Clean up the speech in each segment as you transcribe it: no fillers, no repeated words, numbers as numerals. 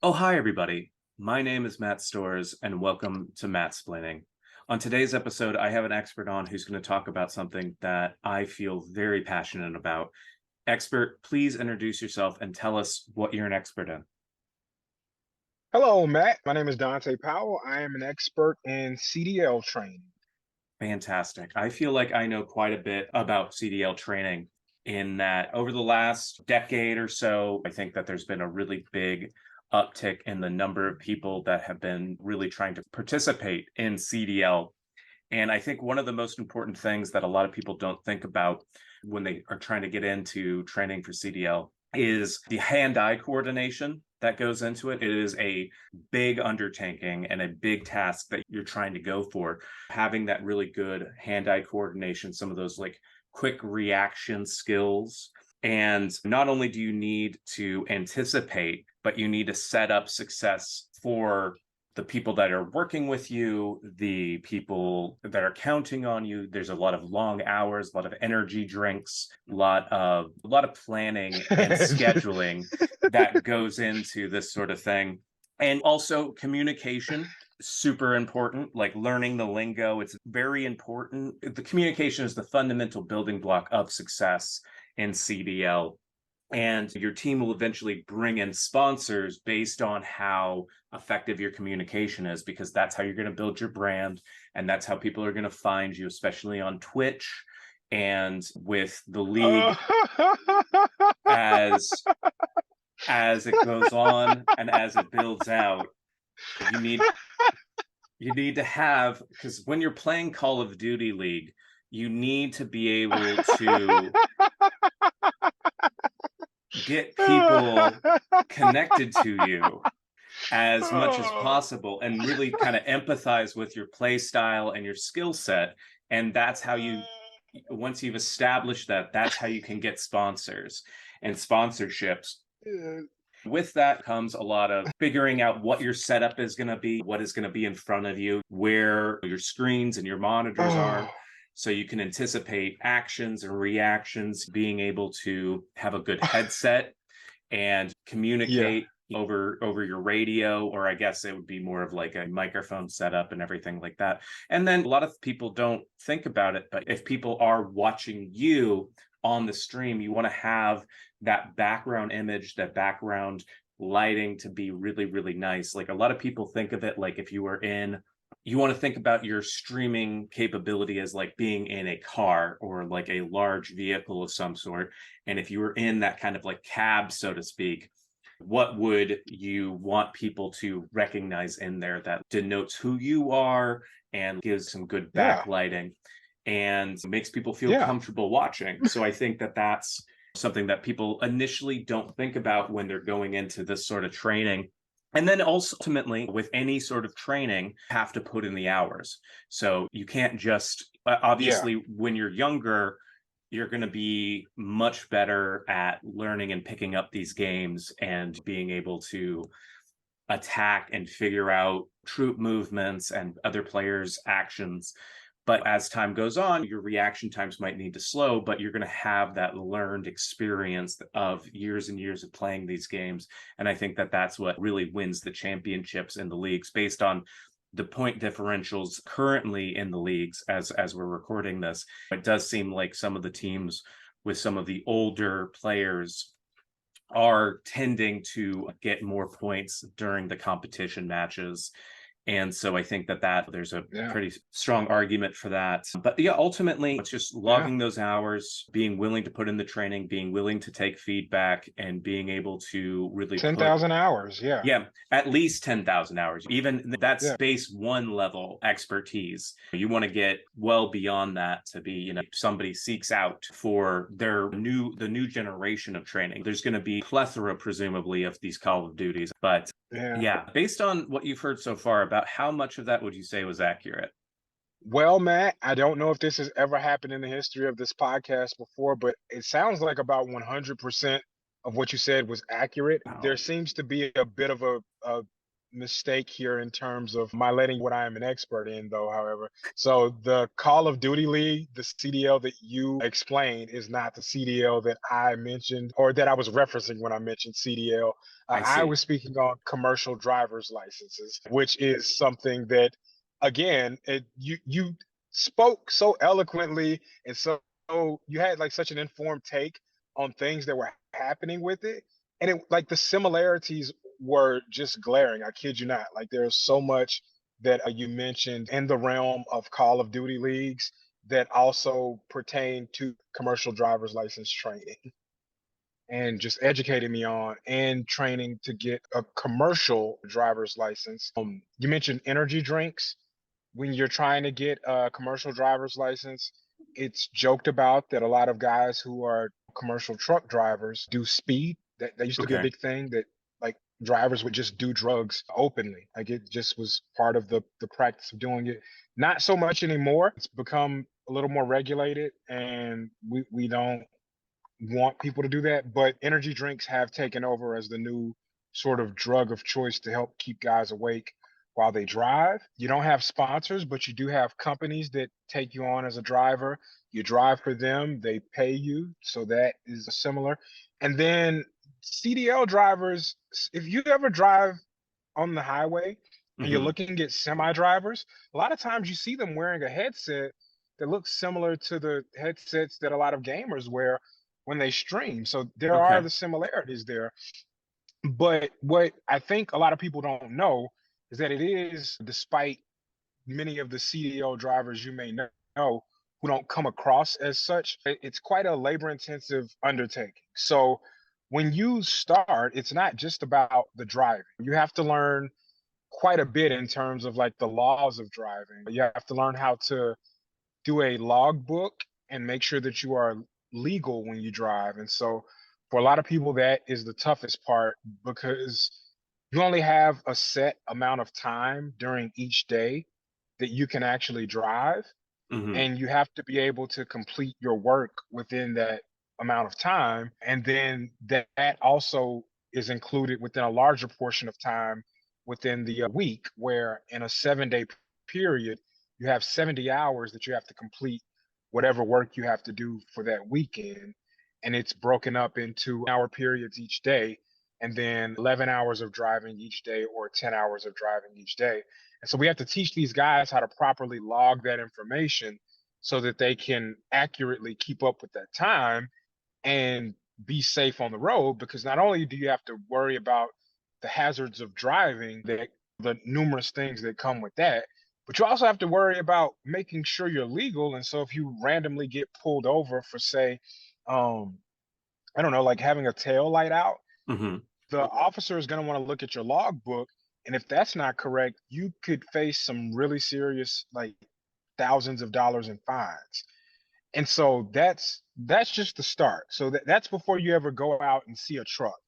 Oh, hi, everybody. My name is Matt Stores, and welcome to Mattsplaining. On today's episode, I have an expert on who's going to talk about something that I feel very passionate about. Expert, please introduce yourself and tell us what you're an expert in. Hello, Matt. My name is Dante Powell. I am an expert in CDL training. Fantastic. I feel like I know quite a bit about CDL training in that over the last decade or so, I think that there's been a really big uptick in the number of people that have been really trying to participate in CDL. And I think one of the most important things that a lot of people don't think about when they are trying to get into training for CDL is the hand-eye coordination that goes into it. It is a big undertaking and a big task that you're trying to go for. Having that really good hand-eye coordination, some of those like quick reaction skills. And not only do you need to anticipate, but you need to set up success for the people that are working with you, the people that are counting on you. There's a lot of long hours, a lot of energy drinks, a lot of planning and scheduling that goes into this sort of thing. And also communication, super important, like learning the lingo. It's very important. The communication is the fundamental building block of success in CDL. And your team will eventually bring in sponsors based on how effective your communication is, because that's how you're going to build your brand. And that's how people are going to find you, especially on Twitch and with the league as as it goes on and as it builds out. You need you need to have, because when you're playing Call of Duty League, you need to be able to get people connected to you as much as possible and really kind of empathize with your play style and your skill set. And that's how you, once you've established that, that's how you can get sponsors and sponsorships. With that comes a lot of figuring out what your setup is going to be, what is going to be in front of you, where your screens and your monitors are, so you can anticipate actions and reactions, being able to have a good headset and Yeah. communicate over your radio, or I guess it would be more of like a microphone setup and everything like that. And then a lot of people don't think about it, but if people are watching you on the stream, you want to have that background image, that background lighting to be really, really nice. Like a lot of people think of it like if you were in, you want to think about your streaming capability as like being in a car or like a large vehicle of some sort. And if you were in that kind of like cab, so to speak, what would you want people to recognize in there that denotes who you are and gives some good Yeah. backlighting and makes people feel Yeah. comfortable watching? So I think that that's something that people initially don't think about when they're going into this sort of training. And then also, ultimately, with any sort of training, have to put in the hours. So you can't just, Yeah. obviously, when you're younger, you're going to be much better at learning and picking up these games and being able to attack and figure out troop movements and other players' actions. But as time goes on, your reaction times might need to slow, but you're going to have that learned experience of years and years of playing these games. And I think that that's what really wins the championships in the leagues based on the point differentials currently in the leagues as we're recording this. It does seem like some of the teams with some of the older players are tending to get more points during the competition matches. And so I think that there's a Yeah. pretty strong argument for that. But yeah, ultimately, it's just Yeah. logging those hours, being willing to put in the training, being willing to take feedback, and being able to really put, 10,000 hours. Yeah. yeah, at least 10,000 hours. Even that's Yeah. base one level expertise. You want to get well beyond that to be, somebody seeks out for the new generation of training. There's going to be plethora, presumably, of these Call of Duties. But Yeah. yeah, based on what you've heard so far, about how much of that would you say was accurate? Well, Matt, I don't know if this has ever happened in the history of this podcast before, but it sounds like about 100% of what you said was accurate. There Wow. seems to be a bit of a mistake here in terms of my letting what I am an expert in, though, however. So the Call of Duty League, the CDL that you explained, is not the CDL that I mentioned or that I was referencing when I mentioned CDL. I I see. was speaking on commercial driver's licenses, which is something that, again, you spoke so eloquently and so you had like such an informed take on things that were happening with it, and it like the similarities were just glaring. I kid you not. Like there's so much that you mentioned in the realm of Call of Duty leagues that also pertain to commercial driver's license training and just educating me on and training to get a commercial driver's license. You mentioned energy drinks when you're trying to get a commercial driver's license. It's joked about that a lot of guys who are commercial truck drivers do speed. That used to be a Okay. big thing, that like drivers would just do drugs openly. Like it just was part of the practice of doing it. Not so much anymore. It's become a little more regulated, and we don't want people to do that, but energy drinks have taken over as the new sort of drug of choice to help keep guys awake while they drive. You don't have sponsors, but you do have companies that take you on as a driver. You drive for them, they pay you, so that is similar. And then CDL drivers, if you ever drive on the highway and you're Hmm. looking at semi drivers, a lot of times you see them wearing a headset that looks similar to the headsets that a lot of gamers wear when they stream. So there are Okay. the similarities there. But what I think a lot of people don't know is that it is, despite many of the CDL drivers you may know who don't come across as such, it's quite a labor intensive undertaking. So when you start, it's not just about the driving. You have to learn quite a bit in terms of like the laws of driving. You have to learn how to do a logbook and make sure that you are legal when you drive. And so for a lot of people, that is the toughest part because you only have a set amount of time during each day that you can actually drive. Hmm. And you have to be able to complete your work within that amount of time. And then that also is included within a larger portion of time within the week, where in a 7 day period, you have 70 hours that you have to complete whatever work you have to do for that weekend. And it's broken up into hour periods each day, and then 11 hours of driving each day or 10 hours of driving each day. And so we have to teach these guys how to properly log that information so that they can accurately keep up with that time and be safe on the road. Because not only do you have to worry about the hazards of driving, the numerous things that come with that, but you also have to worry about making sure you're legal. And so if you randomly get pulled over for, say, um, I don't know, like having a tail light out, Hmm. the officer is going to want to look at your logbook. And if that's not correct, you could face some really serious, like thousands of dollars in fines. And so that's just the start. So that's before you ever go out and see a truck.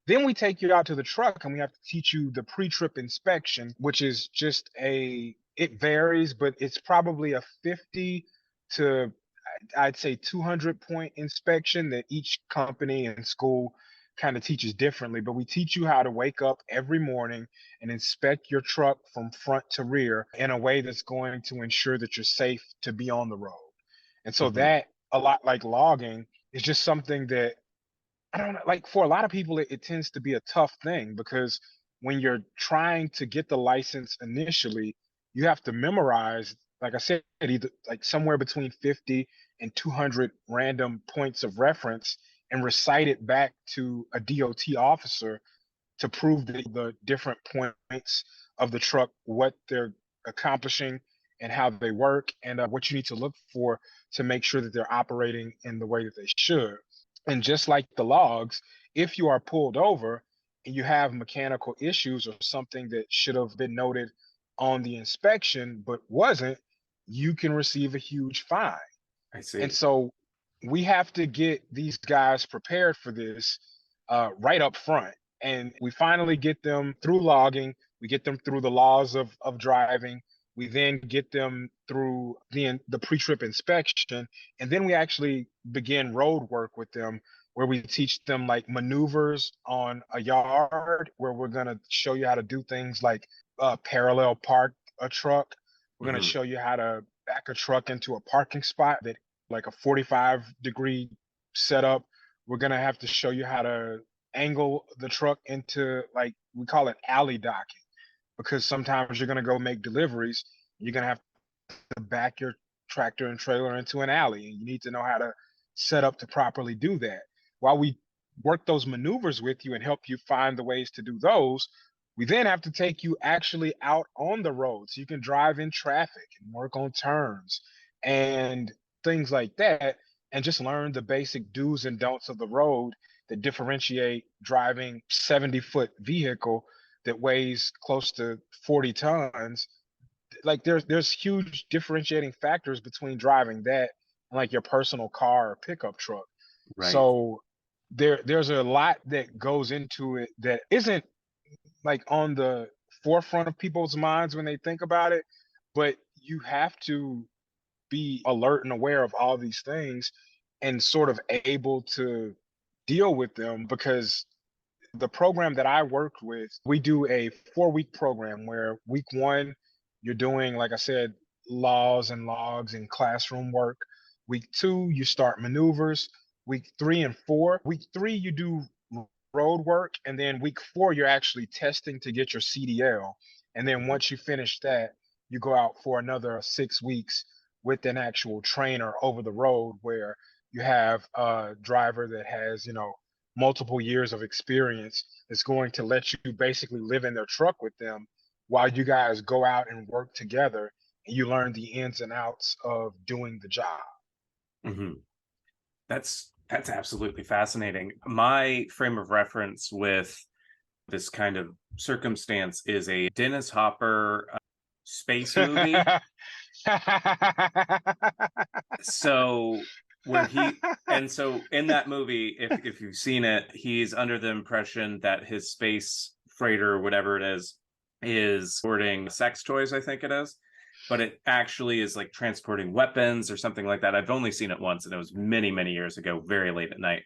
Then we take you out to the truck and we have to teach you the pre-trip inspection, which is just it varies, but it's probably a 50 to I'd say 200 point inspection that each company and school kind of teaches differently. But we teach you how to wake up every morning and inspect your truck from front to rear in a way that's going to ensure that you're safe to be on the road. And so Hmm. that, a lot like logging, is just something that I don't know, like for a lot of people, it tends to be a tough thing because when you're trying to get the license initially, you have to memorize, like I said, either like somewhere between 50 and 200 random points of reference and recite it back to a DOT officer to prove the different points of the truck, what they're accomplishing and how they work, and what you need to look for to make sure that they're operating in the way that they should. And just like the logs, if you are pulled over and you have mechanical issues or something that should have been noted on the inspection but wasn't, you can receive a huge fine. I And see. so we have to get these guys prepared for this right up front. And we finally get them through logging. We get them through the laws of driving. We then get them through the pre-trip inspection. And then we actually begin road work with them where we teach them like maneuvers on a yard, where we're going to show you how to do things like parallel park a truck. We're going to Hmm. show you how to back a truck into a parking spot that like a 45-degree setup. We're going to have to show you how to angle the truck into, like, we call it alley docking, because sometimes you're going to go make deliveries. You're going to have to back your tractor and trailer into an alley, and you need to know how to set up to properly do that. While we work those maneuvers with you and help you find the ways to do those, we then have to take you actually out on the road so you can drive in traffic and work on turns and things like that, and just learn the basic do's and don'ts of the road that differentiate driving 70-foot vehicle that weighs close to 40 tons. Like, there's huge differentiating factors between driving that and like your personal car or pickup truck. Right. So there's a lot that goes into it that isn't like on the forefront of people's minds when they think about it, but you have to be alert and aware of all these things and sort of able to deal with them, because the program that I worked with, we do a 4-week program where week one, you're doing, like I said, laws and logs and classroom work. Week two, you start maneuvers. Week three and four, week three, you do road work. And then week four, you're actually testing to get your CDL. And then Mhm. once you finish that, you go out for another 6 weeks with an actual trainer over the road, where you have a driver that has, multiple years of experience that's going to let you basically live in their truck with them while you guys go out and work together, and you learn the ins and outs of doing the job. Mhm. That's absolutely fascinating. My frame of reference with this kind of circumstance is a Dennis Hopper space movie. So where he and so in that movie, if you've seen it, he's under the impression that his space freighter, or whatever it is sorting sex toys, I think it is. But it actually is like transporting weapons or something like that. I've only seen it once, and it was many, many years ago, very late at night.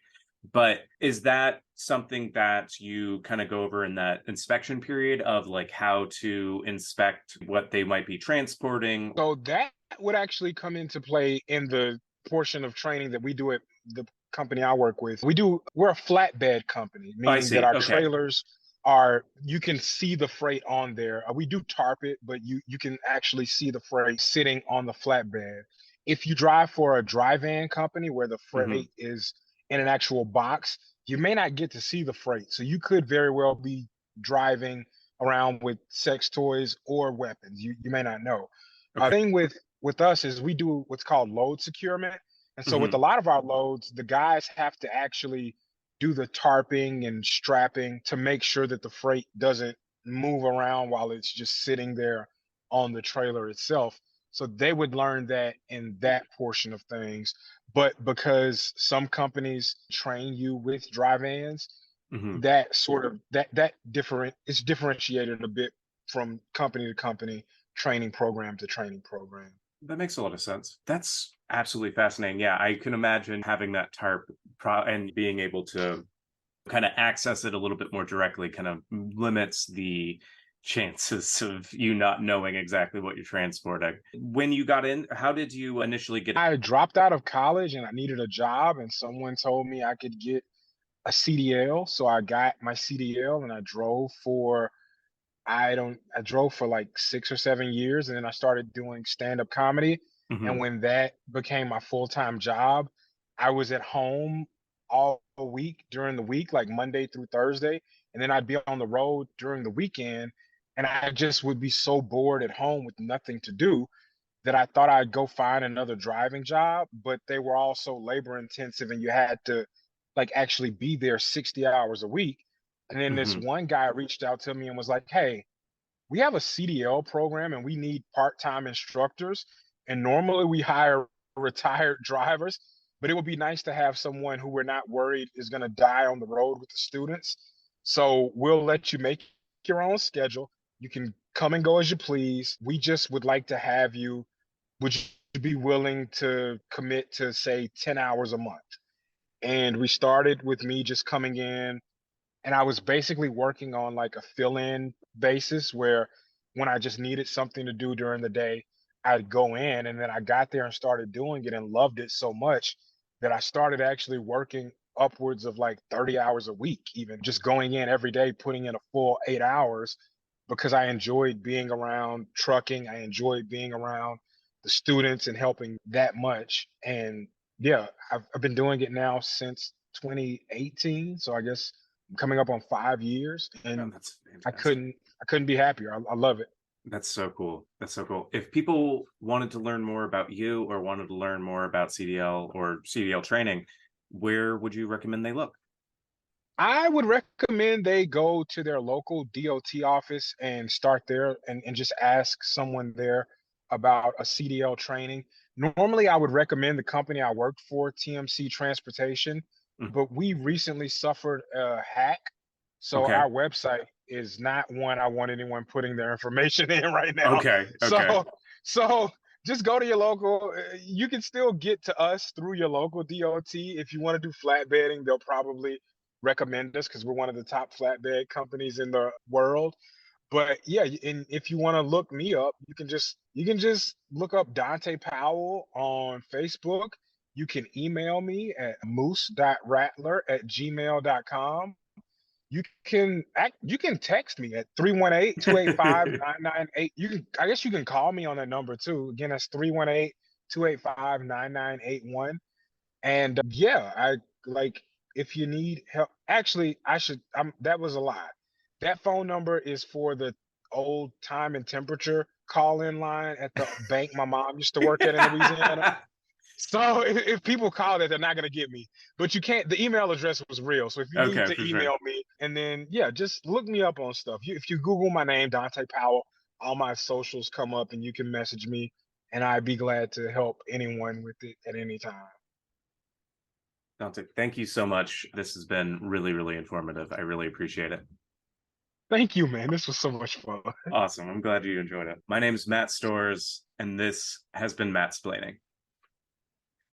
But is that something that you kind of go over in that inspection period of like how to inspect what they might be transporting? So that would actually come into play in the portion of training that we do at the company I work with. We're a flatbed company, I meaning that see. our Okay. trailers you can see the freight on there. We do tarp it, but you can actually see the freight sitting on the flatbed. If you drive for a dry van company where the Hmm. freight is in an actual box, you may not get to see the freight. So you could very well be driving around with sex toys or weapons. You may not know. Okay. Thing with us is we do what's called load securement. And so with a Hmm. lot of our loads, the guys have to actually do the tarping and strapping to make sure that the freight doesn't move around while it's just sitting there on the trailer itself. So they would learn that in that portion of things. But because some companies train you with dry vans, Hmm. that sort of that different it's differentiated a bit from company to company, training program to training program. That makes a lot of sense. That's absolutely fascinating. Yeah, I can imagine having that and being able to kind of access it a little bit more directly kind of limits the chances of you not knowing exactly what you're transporting. When you got in, how did you initially get? I dropped out of college and I needed a job, and someone told me I could get a CDL. So I got my CDL and I drove for like 6 or 7 years, and then I started doing stand-up comedy. And Mhm. when that became my full-time job, I was at home all week during the week, like Monday through Thursday. And then I'd be on the road during the weekend. And I just would be so bored at home with nothing to do that I thought I'd go find another driving job, but they were all so labor intensive and you had to like actually be there 60 hours a week. And then this Mhm. one guy reached out to me and was like, "Hey, we have a CDL program and we need part-time instructors. And normally we hire retired drivers, but it would be nice to have someone who we're not worried is going to die on the road with the students. So we'll let you make your own schedule. You can come and go as you please. We just would like to have you. Would you be willing to commit to, say, 10 hours a month?" And we started with me just coming in, and I was basically working on like a fill-in basis where when I just needed something to do during the day, I'd go in, and then I got there and started doing it and loved it so much that I started actually working upwards of like 30 hours a week, even just going in every day, putting in a full 8 hours because I enjoyed being around trucking. I enjoyed being around the students and helping that much. And yeah, I've been doing it now since 2018. So I guess I'm coming up on 5 years, Oh, and that's I fantastic. couldn't I couldn't be happier. I love it. That's so cool. That's so cool. If people wanted to learn more about you or wanted to learn more about CDL or CDL training, where would you recommend they look? I would recommend they go to their local DOT office and start there, and just ask someone there about a CDL training. Normally, I would recommend the company I worked for, TMC Transportation, Mm, but we recently suffered a hack. So okay. our website is not one I want anyone putting their information in right now. Okay. Okay. So, so just go to your local. You can still get to us through your local DOT. If you want to do flatbedding, they'll probably recommend us because we're one of the top flatbed companies in the world. But yeah, and if you want to look me up, you can just look up Dante Powell on Facebook. You can email me at moose.rattler@gmail.com. You can text me at 318-285-9988. I guess you can call me on that number too. Again, that's 318-285-9981. And yeah, I like, if you need help. Actually, that was a lie. That phone number is for the old time and temperature call-in line at the bank my mom used to work at in Louisiana. So if people call that, they're not gonna get me. But you can't. The email address was real. So if you need Okay, to for sure. email me, and then yeah, just look me up on stuff. If you Google my name, Dante Powell, all my socials come up, and you can message me, and I'd be glad to help anyone with it at any time. Dante, thank you so much. This has been really, really informative. I really appreciate it. Thank you, man. This was so much fun. Awesome. I'm glad you enjoyed it. My name is Matt Stores, and this has been Mattsplaining.